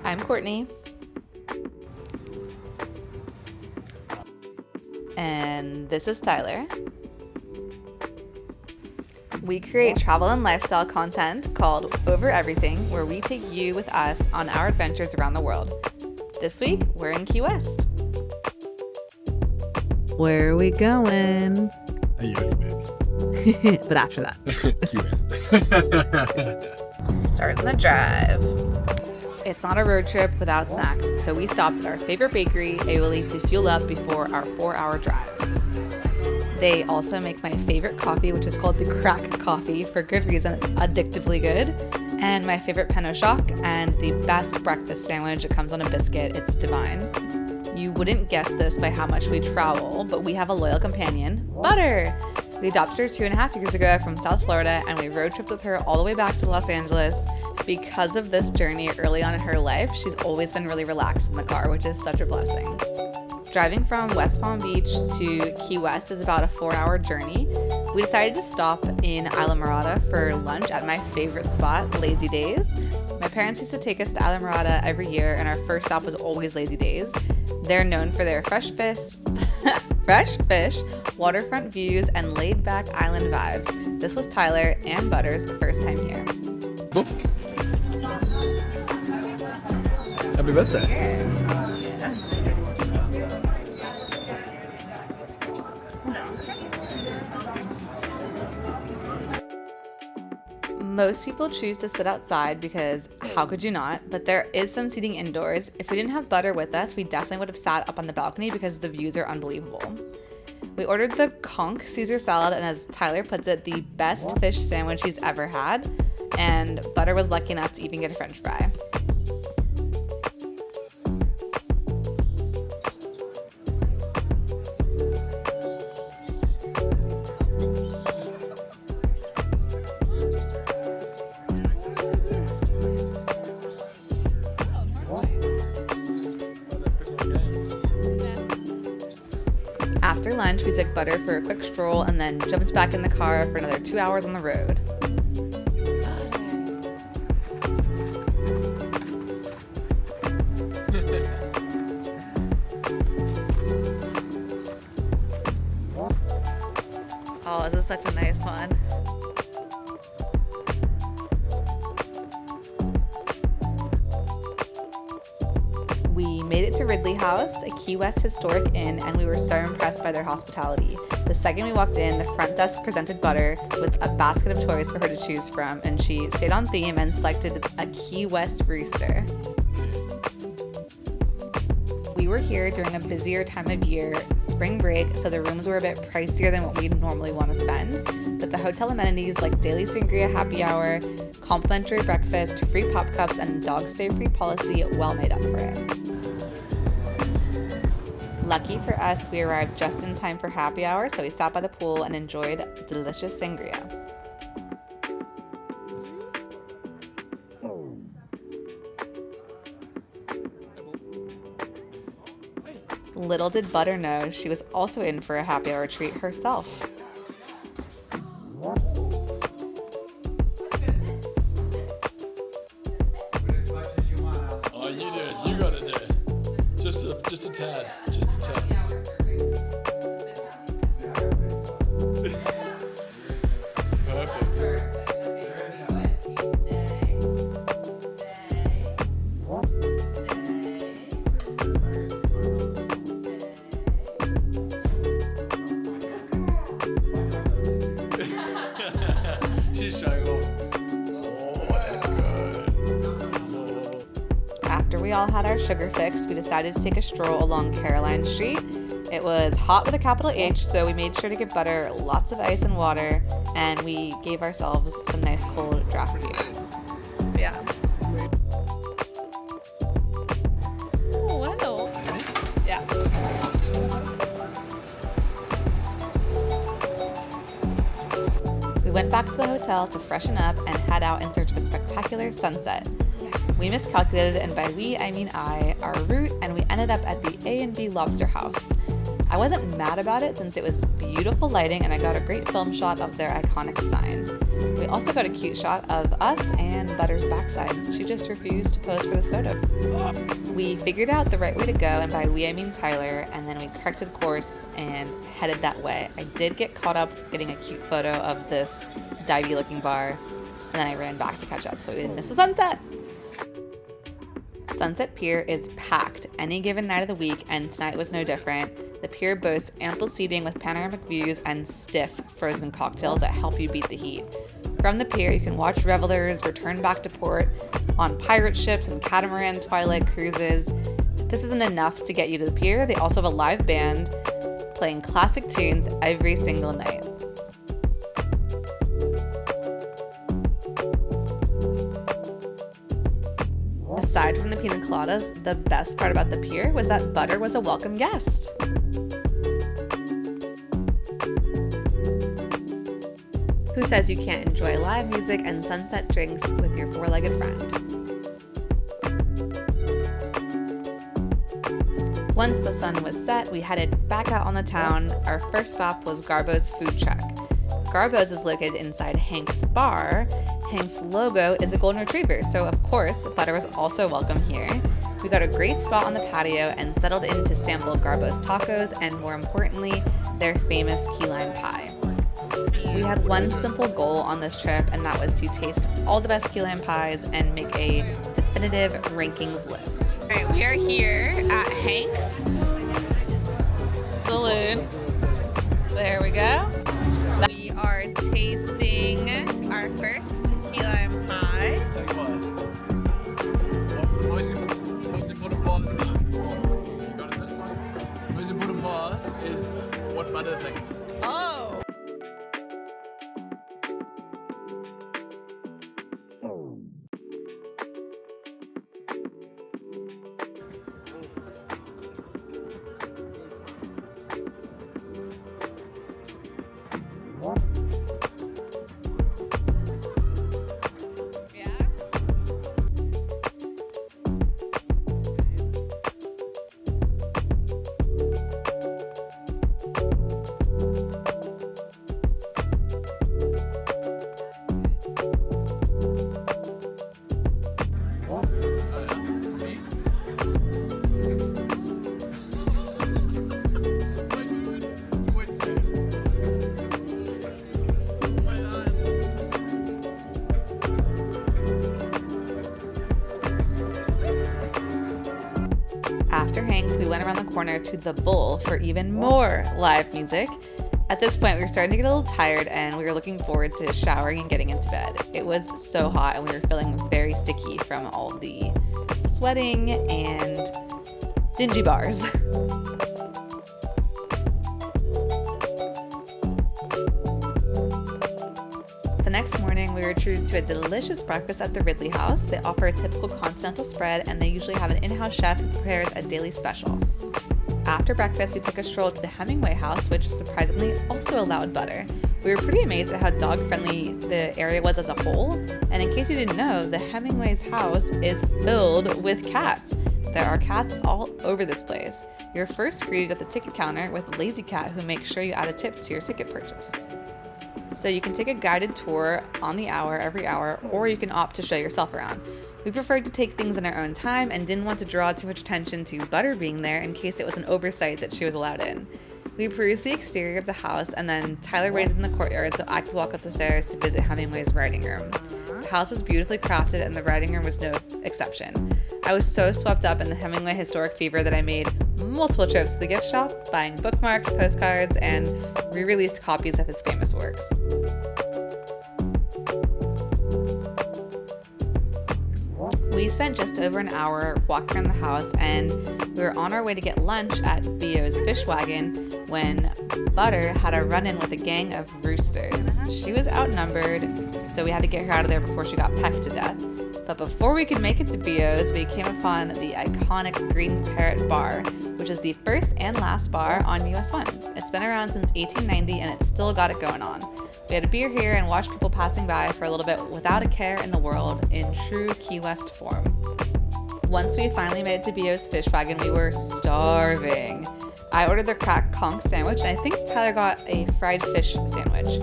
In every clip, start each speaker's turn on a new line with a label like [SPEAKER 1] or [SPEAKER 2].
[SPEAKER 1] I'm Courtney. And this is Tyler. We create travel and lifestyle content called Over Everything, where we take you with us on our adventures around the world. This week, we're in Key West.
[SPEAKER 2] Where are we going?
[SPEAKER 3] Ayodi, baby.
[SPEAKER 2] But after that.
[SPEAKER 3] Key West.
[SPEAKER 1] Starting the drive. It's not a road trip without snacks, so we stopped at our favorite bakery, Aioli, to fuel up before our 4-hour drive. They also make my favorite coffee, which is called the crack coffee, for good reason. It's addictively good. And my favorite pain au choc and the best breakfast sandwich. It comes on a biscuit. It's divine. You wouldn't guess this by how much we travel, but we have a loyal companion, Butter. We adopted her 2.5 years ago from South Florida, and we road tripped with her all the way back to Los Angeles. Because of this journey early on in her life, she's always been really relaxed in the car, which is such a blessing. Driving from West Palm Beach to Key West is about a 4-hour journey. We decided to stop in Islamorada for lunch at my favorite spot, Lazy Days. My parents used to take us to Islamorada every year, and our first stop was always Lazy Days. They're known for their fresh fish, waterfront views, and laid-back island vibes. This was Tyler and Butter's first time here.
[SPEAKER 3] Boop. Happy birthday.
[SPEAKER 1] Most people choose to sit outside because how could you not? But there is some seating indoors. If we didn't have Butter with us, we definitely would have sat up on the balcony because the views are unbelievable. We ordered the conch Caesar salad, and as Tyler puts it, the best fish sandwich he's ever had. And Butter was lucky enough to even get a French fry. After lunch, we took Butter for a quick stroll and then jumped back in the car for another 2 hours on the road. Oh, this is such a nice one. We made it to Ridley House, a Key West historic inn, and we were so impressed by their hospitality. The second we walked in, the front desk presented Butter with a basket of toys for her to choose from, and she stayed on theme and selected a Key West rooster. We were here during a busier time of year, spring break, so the rooms were a bit pricier than what we normally want to spend. But the hotel amenities like daily sangria happy hour, complimentary breakfast, free pop cups, and dog stay free policy well made up for it. Lucky for us, we arrived just in time for happy hour, so we sat by the pool and enjoyed delicious sangria. Little did Butter know she was also in for a happy hour treat herself.
[SPEAKER 3] Oh, you do it. You got it there. Just a tad. Just a tad. Perfect. She's showing off. Oh, that's good.
[SPEAKER 1] After we all had our sugar fix, we decided to take a stroll along Caroline Street. It was hot with a capital H, so we made sure to give Butter lots of ice and water, and we gave ourselves some nice cold draft beers. Yeah. Oh, wow. Yeah. We went back to the hotel to freshen up and head out in search of a spectacular sunset. We miscalculated, and by we, I mean I, our route, and we ended up at the A&B Lobster House. I wasn't mad about it since it was beautiful lighting and I got a great film shot of their iconic sign. We also got a cute shot of us and Butter's backside. She just refused to pose for this photo. We figured out the right way to go, and by we I mean Tyler, and then we corrected course and headed that way. I did get caught up getting a cute photo of this divey looking bar, and then I ran back to catch up so we didn't miss the sunset. Sunset Pier is packed any given night of the week, and tonight was no different. The pier boasts ample seating with panoramic views and stiff frozen cocktails that help you beat the heat. From the pier, you can watch revelers return back to port on pirate ships and catamaran twilight cruises. If this isn't enough to get you to the pier, they also have a live band playing classic tunes every single night. Aside from the pina coladas, the best part about the pier was that Butter was a welcome guest. Who says you can't enjoy live music and sunset drinks with your four-legged friend? Once the sun was set, we headed back out on the town. Our first stop was Garbo's food truck. Garbo's is located inside Hank's bar. Hank's logo is a golden retriever, so of course, Butter was also welcome here. We got a great spot on the patio and settled in to sample Garbo's tacos and, more importantly, their famous key lime pie. We had one simple goal on this trip, and that was to taste all the best key lime pies and make a definitive rankings list. All right, we are here at Hank's Saloon. There we go. We are tasting our first key lime pie.
[SPEAKER 3] Most important part, you got it this one. Most important part is what Butter thinks.
[SPEAKER 1] Oh! After Hank's, we went around the corner to the Bull for even more live music. At this point, we were starting to get a little tired and we were looking forward to showering and getting into bed. It was so hot and we were feeling very sticky from all the sweating and dingy bars. The next morning, we were treated to a delicious breakfast at the Ridley house. They offer a typical continental spread, and they usually have an in-house chef who prepares a daily special. After breakfast, we took a stroll to the Hemmingway house, which surprisingly also allowed Butter. We were pretty amazed at how dog-friendly the area was as a whole, and in case you didn't know, the Hemmingway's house is filled with cats. There are cats all over this place. You're first greeted at the ticket counter with Lazy Cat, who makes sure you add a tip to your ticket purchase. So you can take a guided tour on the hour every hour, or you can opt to show yourself around. We preferred to take things in our own time and didn't want to draw too much attention to Butter being there in case it was an oversight that she was allowed in. We perused the exterior of the house, and then Tyler waited in the courtyard so I could walk up the stairs to visit Hemingway's writing room. The house was beautifully crafted and the writing room was no exception. I was so swept up in the Hemingway historic fever that I made multiple trips to the gift shop, buying bookmarks, postcards, and re-released copies of his famous works. We spent just over an hour walking around the house, and we were on our way to get lunch at Bio's Fish Wagon when Butter had a run-in with a gang of roosters. She was outnumbered, so we had to get her out of there before she got pecked to death. But before we could make it to Bio's, we came upon the iconic Green Parrot Bar, which is the first and last bar on US 1. It's been around since 1890 and it's still got it going on. We had a beer here and watched people passing by for a little bit without a care in the world in true Key West form. Once we finally made it to Bio's Fish Wagon, we were starving. I ordered the cracked conch sandwich, and I think Tyler got a fried fish sandwich.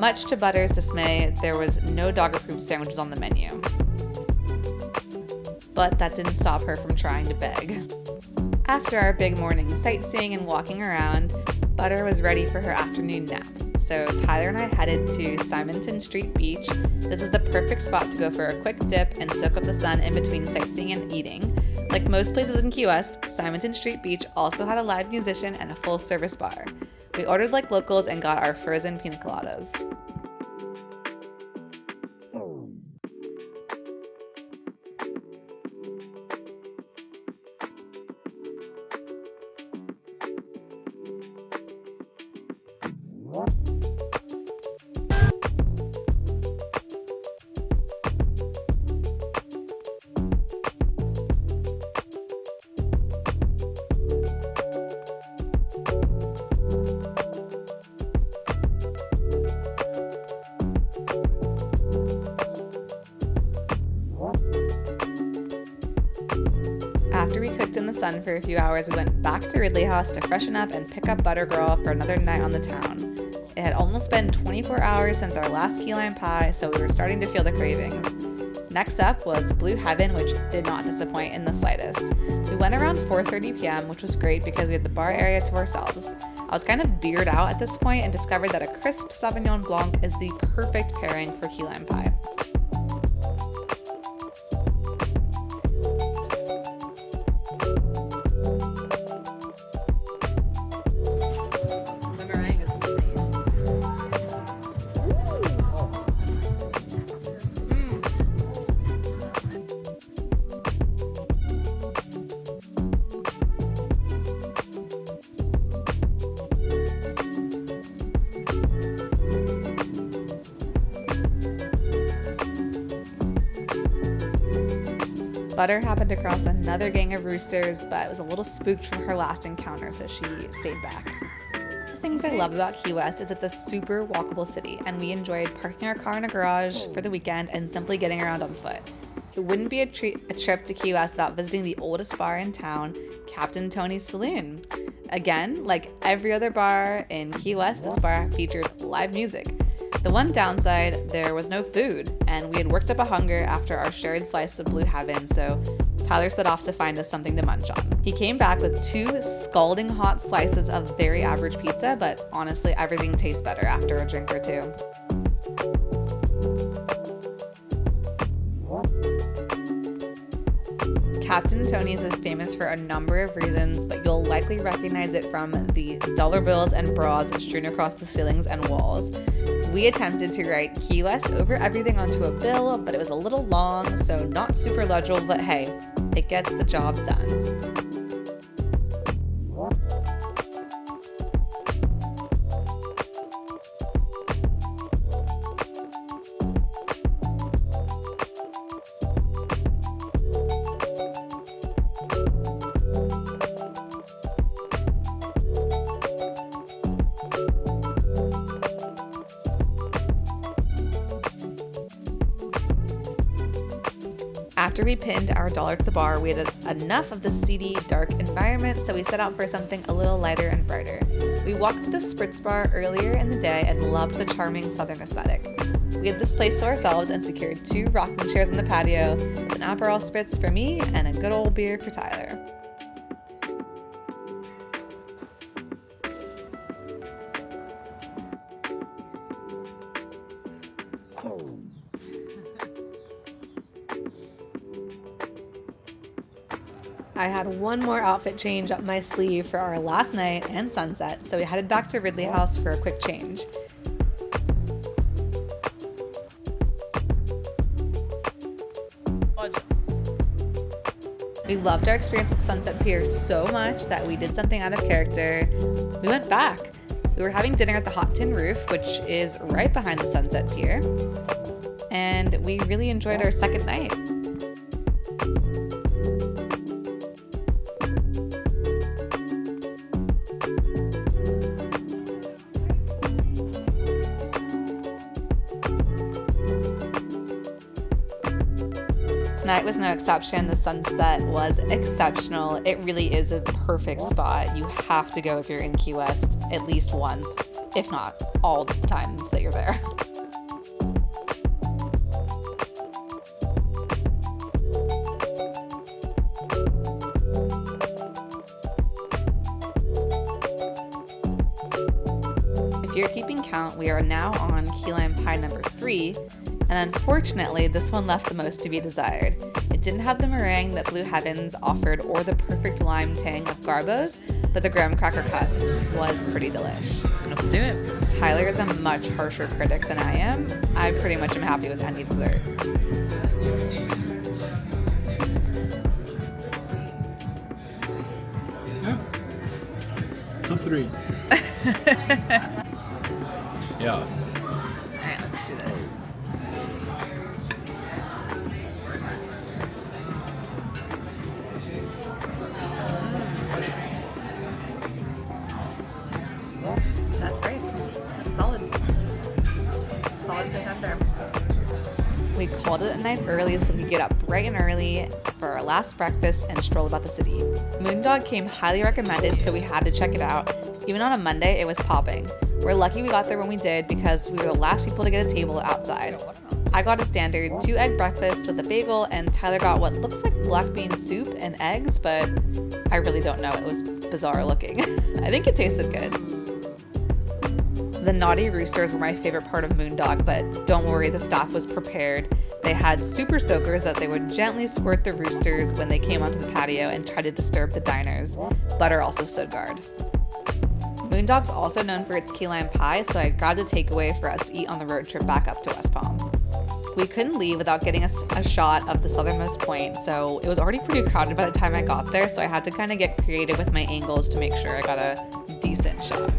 [SPEAKER 1] Much to Butter's dismay, there was no dog-approved sandwiches on the menu. But that didn't stop her from trying to beg. After our big morning sightseeing and walking around, Butter was ready for her afternoon nap. So Tyler and I headed to Simontown Street Beach. This is the perfect spot to go for a quick dip and soak up the sun in between sightseeing and eating. Like most places in Key West, Simontown Street Beach also had a live musician and a full-service bar. We ordered like locals and got our frozen pina coladas. After we cooked in the sun for a few hours, we went back to Ridley House to freshen up and pick up Butter Girl for another night on the town. It had almost been 24 hours since our last key lime pie, so we were starting to feel the cravings. Next up was Blue Heaven, which did not disappoint in the slightest. We went around 4:30 p.m., which was great because we had the bar area to ourselves. I was kind of beered out at this point and discovered that a crisp Sauvignon Blanc is the perfect pairing for key lime pie. Butter happened to cross another gang of roosters, but was a little spooked from her last encounter, so she stayed back. The things I love about Key West is it's a super walkable city, and we enjoyed parking our car in a garage for the weekend and simply getting around on foot. It wouldn't be a trip to Key West without visiting the oldest bar in town, Captain Tony's Saloon. Again, like every other bar in Key West, this bar featured live music. The one downside, there was no food, and we had worked up a hunger after our shared slice of Blue Heaven, so Tyler set off to find us something to munch on. He came back with 2 scalding hot slices of very average pizza, but honestly, everything tastes better after a drink or two. Captain Tony's is famous for a number of reasons, but you'll likely recognize it from the dollar bills and bras strewn across the ceilings and walls. We attempted to write Key West over everything onto a bill, but it was a little long, so not super legible, but hey, it gets the job done. After we pinned our dollar to the bar, we had enough of the seedy, dark environment, so we set out for something a little lighter and brighter. We walked to the Spritz Bar earlier in the day and loved the charming southern aesthetic. We had this place to ourselves and secured 2 rocking chairs on the patio with an Aperol Spritz for me and a good old beer for Tyler. I had one more outfit change up my sleeve for our last night and sunset, so we headed back to Ridley House for a quick change. We loved our experience at Sunset Pier so much that we did something out of character. We went back. We were having dinner at the Hot Tin Roof, which is right behind the Sunset Pier, and we really enjoyed our second night. Tonight was no exception. The sunset was exceptional. It really is a perfect spot. You have to go if you're in Key West at least once. if not all the times that you're there. If you're keeping count, we are now on key lime pie number 3, and unfortunately this one left the most to be desired. It didn't have the meringue that Blue Heavens offered or the perfect lime tang of Garbo's, but the graham cracker crust was pretty delish.
[SPEAKER 2] Let's do it.
[SPEAKER 1] Tyler is a much harsher critic than I am. I pretty much am happy with any dessert.
[SPEAKER 3] Yeah. Top 3. Yeah.
[SPEAKER 2] Alright, let's do this.
[SPEAKER 1] That's great. Solid. Solid contender. We called it a night early so we could get up bright and early for our last breakfast and stroll about the city. Moondog came highly recommended, so we had to check it out. Even on a Monday, it was popping. We're lucky we got there when we did because we were the last people to get a table outside. I got a standard 2-egg breakfast with a bagel, and Tyler got what looks like black bean soup and eggs, but I really don't know. It was bizarre looking. I think it tasted good. The naughty roosters were my favorite part of Moondog, but don't worry, the staff was prepared. They had super soakers that they would gently squirt the roosters when they came onto the patio and try to disturb the diners. Butter also stood guard. Moondog's also known for its key lime pie, so I grabbed a takeaway for us to eat on the road trip back up to West Palm. We couldn't leave without getting a shot of the southernmost point, so it was already pretty crowded by the time I got there, so I had to kind of get creative with my angles to make sure I got a decent shot.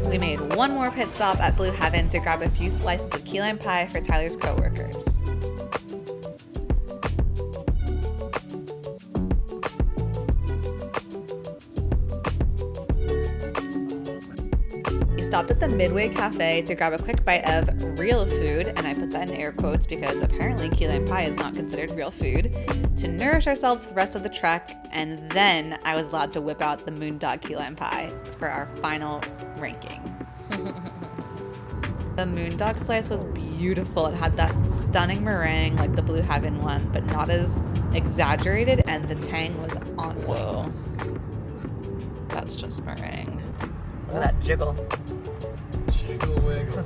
[SPEAKER 1] We made one more pit stop at Blue Heaven to grab a few slices of key lime pie for Tyler's coworkers. Stopped at the Midway Cafe to grab a quick bite of real food, and I put that in air quotes because apparently key lime pie is not considered real food, to nourish ourselves for the rest of the trek, and then I was allowed to whip out the Moondog key lime pie for our final ranking. The Moondog slice was beautiful. It had that stunning meringue like the Blue Heaven one, but not as exaggerated, and the tang was on point.
[SPEAKER 2] Whoa. That's just meringue. Look at that jiggle.
[SPEAKER 3] Jiggle wiggle.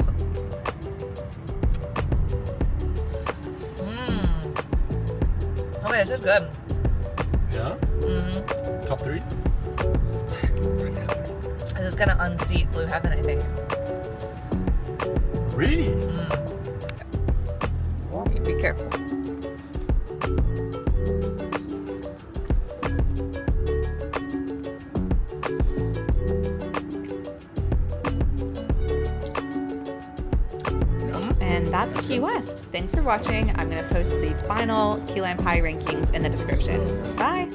[SPEAKER 2] Oh wait, this is good.
[SPEAKER 3] Yeah?
[SPEAKER 2] Mm-hmm.
[SPEAKER 3] Top 3?
[SPEAKER 2] This is gonna unseat Blue Heaven, I think.
[SPEAKER 3] Really?
[SPEAKER 2] Be careful.
[SPEAKER 1] And that's Key West. Thanks for watching. I'm going to post the final key lime pie rankings in the description. Bye!